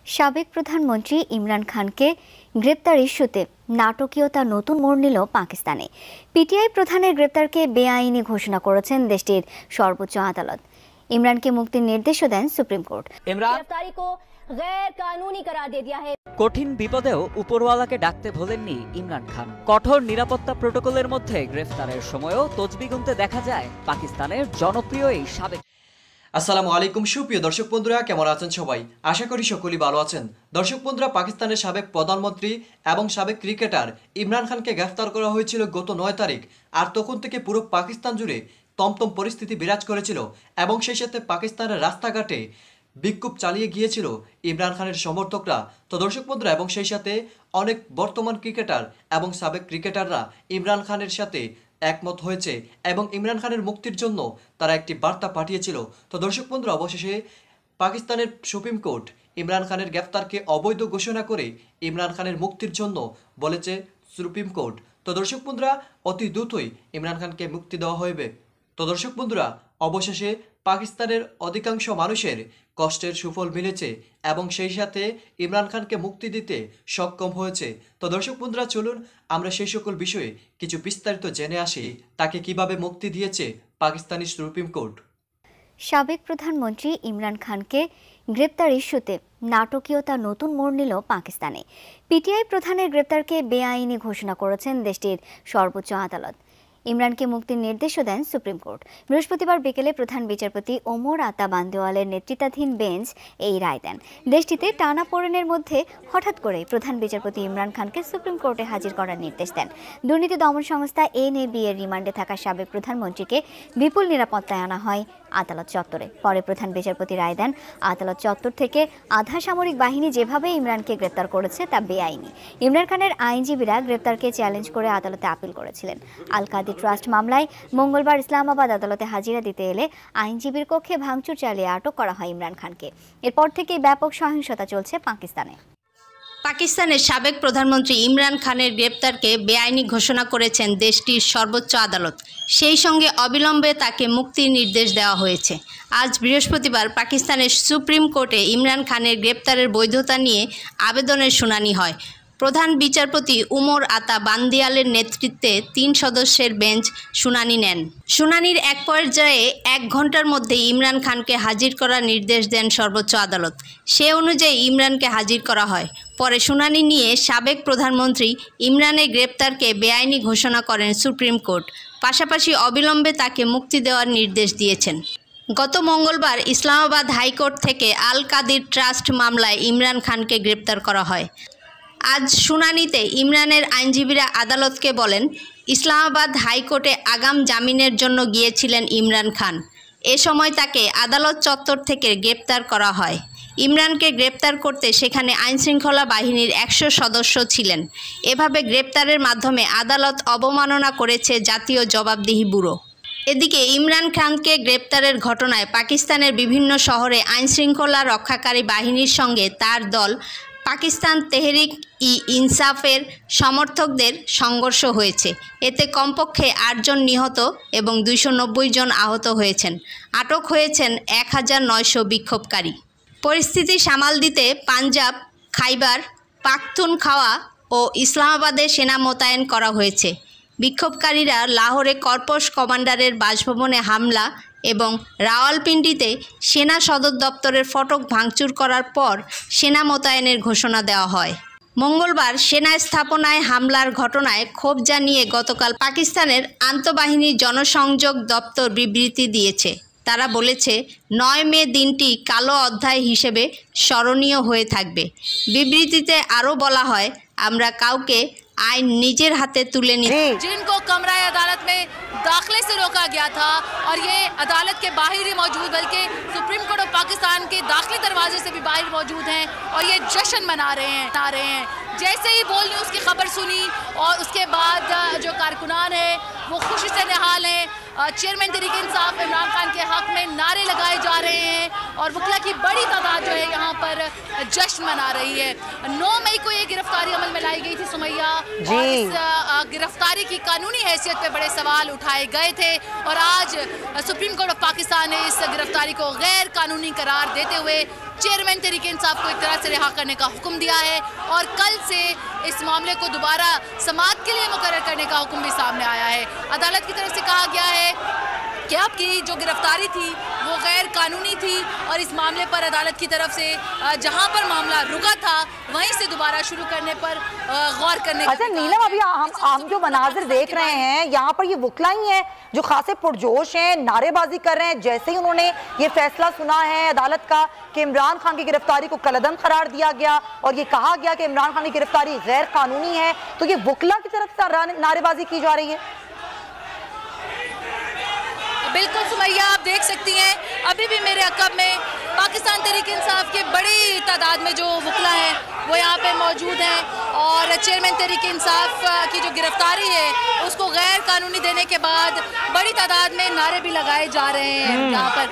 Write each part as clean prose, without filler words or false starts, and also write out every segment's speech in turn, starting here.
সাবেক প্রধানমন্ত্রী ইমরান খানকে গ্রেপ্তার ইস্যুতে নাটকীয়তা নতুন মোড় নিল পাকিস্তানে। পিটিআই প্রধানের গ্রেপ্তারকে বেআইনি ঘোষণা করেছেন দেশটির সর্বোচ্চ আদালত। ইমরানকে মুক্তির নির্দেশও দেন সুপ্রিম কোর্ট। কঠিন বিপদেও উপরওয়ালাকে ডাকতে ভোলেননি ইমরান খান। কঠোর নিরাপত্তা প্রোটোকলের মধ্যে গ্রেফতারের সময়ও তসবিহ গুনতে দেখা যায় পাকিস্তানের জনপ্রিয় এই সাবেক। আসসালামু আলাইকুম সুপ্রিয় দর্শক বন্ধুরা, কেমন আছেন সবাই? আশা করি সকলেই ভালো আছেন। দর্শক বন্ধুরা, পাকিস্তানের সাবেক প্রধানমন্ত্রী এবং সাবেক ক্রিকেটার ইমরান খানকে গ্রেফতার করা হয়েছিল গত 9 তারিখ। আর তখন থেকে পুরো পাকিস্তান জুড়ে তমতম পরিস্থিতি বিরাজ করেছিল এবং সেই সাথে পাকিস্তানের রাস্তাঘাটে বিক্ষোভ চালিয়ে গিয়েছিল ইমরান খানের সমর্থকরা। তো দর্শক বন্ধুরা, এবং সেই সাথে অনেক বর্তমান ক্রিকেটার এবং সাবেক ক্রিকেটাররা ইমরান খানের সাথে একমত হয়েছে এবং ইমরান খানের মুক্তির জন্য তারা একটি বার্তা পাঠিয়েছিল। তো দর্শক বন্ধুরা, অবশেষে পাকিস্তানের সুপ্রিম কোর্ট ইমরান খানের গ্রেফতারকে অবৈধ ঘোষণা করে ইমরান খানের মুক্তির জন্য বলেছে সুপ্রিম কোর্ট। তো দর্শক বন্ধুরা, অতি দ্রুতই ইমরান খানকে মুক্তি দেওয়া হবে। তো দর্শক বন্ধুরা, অবশেষে পাকিস্তানের অধিকাংশ মানুষের কষ্টের সুফল মিলেছে এবং সেই সাথে ইমরান খানকে মুক্তি দিতে সক্ষম হয়েছে। তো দর্শক বন্ধুরা, চলুন আমরা সেই সকল বিষয়ে কিছু বিস্তারিত জেনে আসি। তাকে কিভাবে মুক্তি দিয়েছে পাকিস্তানি সুপ্রিম কোর্ট। সাবেক প্রধানমন্ত্রী ইমরান খানকে গ্রেপ্তার ইস্যুতে নাটকীয়তা নতুন মোড় নিল পাকিস্তানে। পিটিআই প্রধানের গ্রেপ্তারকে বেআইনি ঘোষণা করেছেন দেশটির সর্বোচ্চ আদালত। ইমরানকে মুক্তির নির্দেশও দেন সুপ্রিম কোর্ট। বৃহস্পতিবার বিকেলে প্রধান বিচারপতি ওমর আতা বান্দেওয়ালের নেতৃত্বাধীন বেঞ্চ এই রায় দেন। দেশটিতে টানাপোড়েনের মধ্যে হঠাৎ করে প্রধান বিচারপতি ইমরান খানকে সুপ্রিম কোর্টে হাজির করার নির্দেশ দেন। দুর্নীতি দমন সংস্থা এনএবি এর রিমান্ডে থাকা সাবেক প্রধানমন্ত্রীকে বিপুল নিরাপত্তায় আনা হয় আদালত চত্বরে। পরে প্রধান বিচারপতি রায় দেন, আদালত চত্বর থেকে আধা সামরিক বাহিনী যেভাবে ইমরানকে গ্রেপ্তার করেছে তা বেআইনি। ইমরান খানের আইনজীবীরা গ্রেপ্তারকে চ্যালেঞ্জ করে আদালতে আপিল করেছিলেন। আল কাদি ট্রাস্ট মামলায় মঙ্গলবার ইসলামাবাদ আদালতে হাজিরা দিতে এলে আইনজীবীর কক্ষে ভাঙচুর চালিয়ে আটক করা হয় ইমরান খানকে। এরপর থেকেই ব্যাপক সহিংসতা চলছে পাকিস্তানে। পাকিস্তানের সাবেক প্রধানমন্ত্রী ইমরান খানের গ্রেপ্তারকে বেআইনি ঘোষণা করেছেন দেশটির সর্বোচ্চ আদালত। সেই সঙ্গে অবিলম্বে তাকে মুক্তির নির্দেশ দেওয়া হয়েছে। আজ বৃহস্পতিবার পাকিস্তানের সুপ্রিম কোর্টে ইমরান খানের গ্রেপ্তারের বৈধতা নিয়ে আবেদনের শুনানি হয়। প্রধান বিচারপতি উমর আতা বান্দিয়ালের নেতৃত্বে 3 সদস্যের বেঞ্চ শুনানি নেন। শুনানির এক পর্যায়ে 1 ঘন্টার মধ্যে ইমরান খানকে হাজির করার নির্দেশ দেন সর্বোচ্চ আদালত। সে অনুযায়ী ইমরানকে হাজির করা হয়। পরে শুনানি নিয়ে সাবেক প্রধানমন্ত্রী ইমরানের গ্রেপ্তারকে বেআইনি ঘোষণা করেন সুপ্রিম কোর্ট। পাশাপাশি অবিলম্বে তাকে মুক্তি দেওয়ার নির্দেশ দিয়েছেন। গত মঙ্গলবার ইসলামাবাদ হাইকোর্ট থেকে আল কাদির ট্রাস্ট মামলায় ইমরান খানকে গ্রেপ্তার করা হয়। আজ শুনানিতে ইমরানের আইনজীবীরা আদালতকে বলেন, ইসলামাবাদ হাইকোর্টে আগাম জামিনের জন্য গিয়েছিলেন ইমরান খান। এ সময় তাকে আদালত চত্বর থেকে গ্রেপ্তার করা হয়। ইমরানকে গ্রেপ্তার করতে সেখানে আইনশৃঙ্খলা বাহিনীর 100 সদস্য ছিলেন। এভাবে গ্রেপ্তারের মাধ্যমে আদালত অবমাননা করেছে জাতীয় জবাবদিহি ব্যুরো। এদিকে ইমরান খানকে গ্রেপ্তারের ঘটনায় পাকিস্তানের বিভিন্ন শহরে আইনশৃঙ্খলা রক্ষাকারী বাহিনীর সঙ্গে তার দল পাকিস্তান তেহরিক ই ইনসাফের সমর্থকদের সংঘর্ষ হয়েছে। এতে কমপক্ষে 8 জন নিহত এবং 290 জন আহত হয়েছেন। আটক হয়েছেন 1900 বিক্ষোভকারী। পরিস্থিতি সামাল দিতে পাঞ্জাব, খাইবার পাখতুনখাওয়া ও ইসলামাবাদে সেনা মোতায়েন করা হয়েছে। বিক্ষোভকারীরা লাহোরে কর্পস কমান্ডারের বাসভবনে হামলা এবং রাওয়ালপিন্ডিতে সেনা সদর দপ্তরের ফটক ভাঙচুর করার পর সেনা মোতায়েনের ঘোষণা দেওয়া হয়। মঙ্গলবার সেনা স্থাপনায় হামলার ঘটনায় ক্ষোভ জানিয়ে গতকাল পাকিস্তানের আন্তঃবাহিনী জনসংযোগ দপ্তর বিবৃতি দিয়েছে। তারা বলেছে, 9 মে দিনটি কালো অধ্যায় হিসেবে স্মরণীয় হয়ে থাকবে। বিবৃতিতে আরও বলা হয়, আমরা কাউকে आइन निजेर हाथे तुले नहीं, जिनको कमरा अदालत में दाखिले से रोका गया था और ये अदालत के बाहर ही मौजूद, बल्कि सुप्रीम कोर्ट ऑफ पाकिस्तान के दाखिली दरवाजे से भी बाहर मौजूद हैं और ये जश्न मना रहे हैं। जैसे ही बोल न्यूज़ की खबर सुनी और उसके बाद जो कारकुनान है वो खुशी से निहाल हैं। चेयरमैन तहरीक इंसाफ इमरान खान के हक में नारे लगाए जा रहे हैं और वकला की बड़ी तादाद जो है यहाँ पर जश्न मना रही है। 9 मई को ये गिरफ्तारी अमल में लाई गई थी सुमैया, और इस गिरफ्तारी की कानूनी हैसियत पे बड़े सवाल उठाए गए थे, और आज सुप्रीम कोर्ट ऑफ पाकिस्तान ने इस गिरफ्तारी को गैर कानूनी करार देते हुए चेयरमैन तहरीक इंसाफ को एक तरह से रिहा करने का हुक्म दिया है, और कल से इस मामले को दोबारा समाअत के लिए मुकर्रर करने का हुक्म भी सामने आया है। अदालत की तरफ से कहा गया है कि आपकी जो गिरफ्तारी थी वो गैर कानूनी थी, और इस मामले पर अदालत की तरफ से जहां पर मामला रुका था वहीं से दोबारा शुरू करने पर गौर करने का। अच्छा नीलम, अभी हम जो मनाजिर देख रहे हैं यहाँ पर, ये वकला ही हैं जो खासे पुरजोश हैं, नारेबाजी कर रहे हैं जैसे ही उन्होंने ये फैसला सुना है अदालत का कि इमरान खान की गिरफ्तारी को कलअदम करार दिया गया और ये कहा गया कि इमरान खान की गिरफ्तारी गैर कानूनी है, तो ये वकला की तरफ से नारेबाजी की जा रही है। बिल्कुल सुमैया, आप देख सकती हैं अभी भी मेरे अक़ब में पाकिस्तान तहरीक इंसाफ के बड़ी तादाद में जो वकला हैं वो यहाँ पे मौजूद हैं, और चेयरमैन तहरीक इंसाफ की जो गिरफ्तारी है उसको गैर कानूनी देने के बाद बड़ी तादाद में नारे भी लगाए जा रहे हैं। यहाँ पर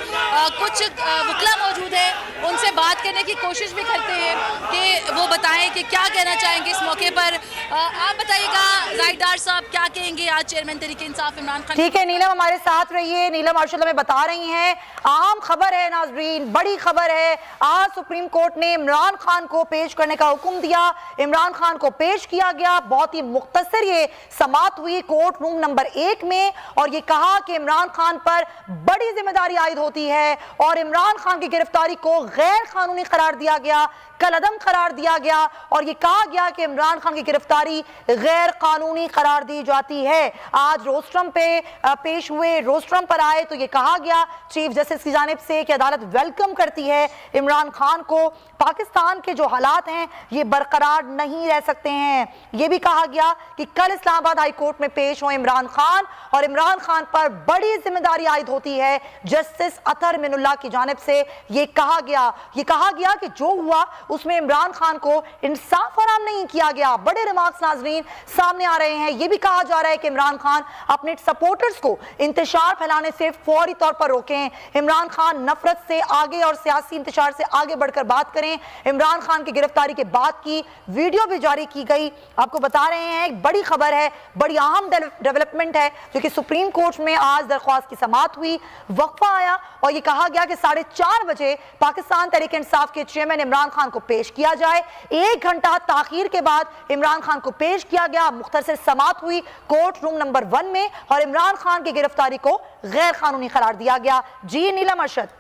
कुछ वकला मौजूद है, उनसे बात करने की कोशिश भी करते हैं कि वो बताएं कि क्या कहना चाहेंगे इस मौके पर। आप बताइएगा जाहिदार साहब, क्या कहेंगे आज चेयरमैन तहरीक इंसाफ इमरान खान? ठीक है नीलम, हमारे साथ रहिए। नीलम अर्शद हमें बता रही हैं, अहम खबर है नाजरीन, बड़ी खबर है। आज सुप्रीम कोर्ट ने इमरान खान को पेश करने का हुक्म दिया, इमरान खान को पेश किया गया। बहुत ही मुख्तसर ये समाअत हुई कोर्ट रूम नंबर 1 में, और ये कहा कि इमरान खान पर बड़ी जिम्मेदारी आयद होती है और इमरान खान की गिरफ्तारी को गैर कानूनी करार दिया गया, कलअदम करार दिया गया, और ये कहा गया कि इमरान खान की गिरफ्तारी गैर कानूनी करार दी जाती है। आज रोस्ट्रम पे पेश हुए, रोस्ट्रम पर आए तो ये कहा गया चीफ जस्टिस की जानिब से कि अदालत वेलकम करती है इमरान खान को, पाकिस्तान के जो हालात हैं ये बरकरार नहीं रह सकते हैं। ये भी कहा गया कि कल इस्लामाबाद हाई कोर्ट में पेश हो इमरान खान, और इमरान खान पर बड़ी जिम्मेदारी आयद होती है जस्टिस अतर मिनुल्लाह की जानिब से। ये कहा गया कि जो हुआ उसमें इमरान खान को इंसाफ फराहम नहीं किया गया। बड़े रिमार्क्स नाजरीन सामने आ रहे हैं। ये भी कहा जा रहा है कि इमरान खान अपने सपोर्टर्स को इंतशार फैलाने से फौरी तौर पर रोकें, इमरान खान नफरत से आगे और सियासी इंतशार से आगे बढ़कर बात करें। इमरान खान की गिरफ्तारी के बाद की वीडियो भी जारी की गई, आपको बता रहे हैं। एक बड़ी खबर है, बड़ी अहम डेवलपमेंट है जो कि सुप्रीम कोर्ट में आज दरख्वास्त की समाअत हुई, वक्फा आया, और ये कहा गया कि 4:30 बजे पाकिस्तान तहरीक इंसाफ के चेयरमैन इमरान खान को पेश किया जाए। 1 घंटा ताखीर के बाद इमरान खान को पेश किया गया। मुख्तसर समाअत हुई कोर्ट रूम नंबर 1 में, और इमरान खान की गिरफ्तारी को गैर कानूनी करार दिया गया। जी नीलम अर्शद।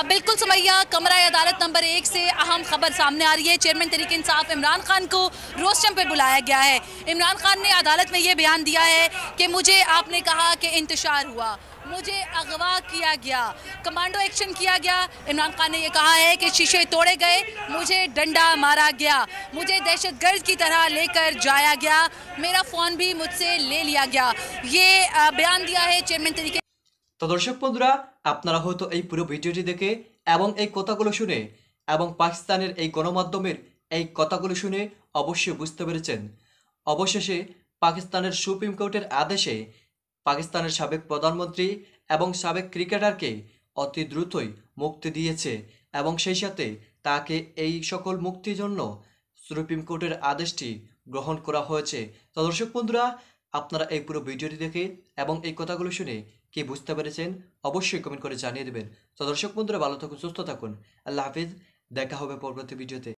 बिल्कुल सुमैया, कमरा अदालत नंबर 1 से अहम खबर सामने आ रही है। चेयरमैन तहरीक इंसाफ इमरान खान को रोस्टम पे बुलाया गया है। इमरान खान ने अदालत में ये बयान दिया है कि मुझे आपने कहा कि इंतशार हुआ, मुझे अगवा किया गया, कमांडो एक्शन किया गया। इमरान खान ने यह कहा है कि शीशे तोड़े गए, मुझे डंडा मारा गया, मुझे दहशतगर्द की तरह लेकर जाया गया, मेरा फ़ोन भी मुझसे ले लिया गया। ये बयान दिया है चेयरमैन तहरीक। তো দর্শক বন্ধুরা, আপনারা হয়তো এই পুরো ভিডিওটি দেখে এবং এই কথাগুলো শুনে এবং পাকিস্তানের এই গণমাধ্যমের এই কথাগুলো শুনে অবশ্যই বুঝতে পেরেছেন, অবশেষে পাকিস্তানের সুপ্রিম কোর্টের আদেশে পাকিস্তানের সাবেক প্রধানমন্ত্রী এবং সাবেক ক্রিকেটারকে অতি দ্রুতই মুক্তি দিয়েছে, এবং সেই সাথে তাকে এই সকল মুক্তির জন্য সুপ্রিম কোর্টের আদেশটি গ্রহণ করা হয়েছে। তো দর্শক বন্ধুরা, আপনারা এই পুরো ভিডিওটি দেখে এবং এই কথাগুলো শুনে কি বুঝতে পেরেছেন অবশ্যই কমেন্ট করে জানিয়ে দেবেন। তো দর্শক বন্ধুরা, ভালো থাকুন, সুস্থ থাকুন, আল্লাহ হাফিজ, দেখা হবে পরবর্তী ভিডিওতে।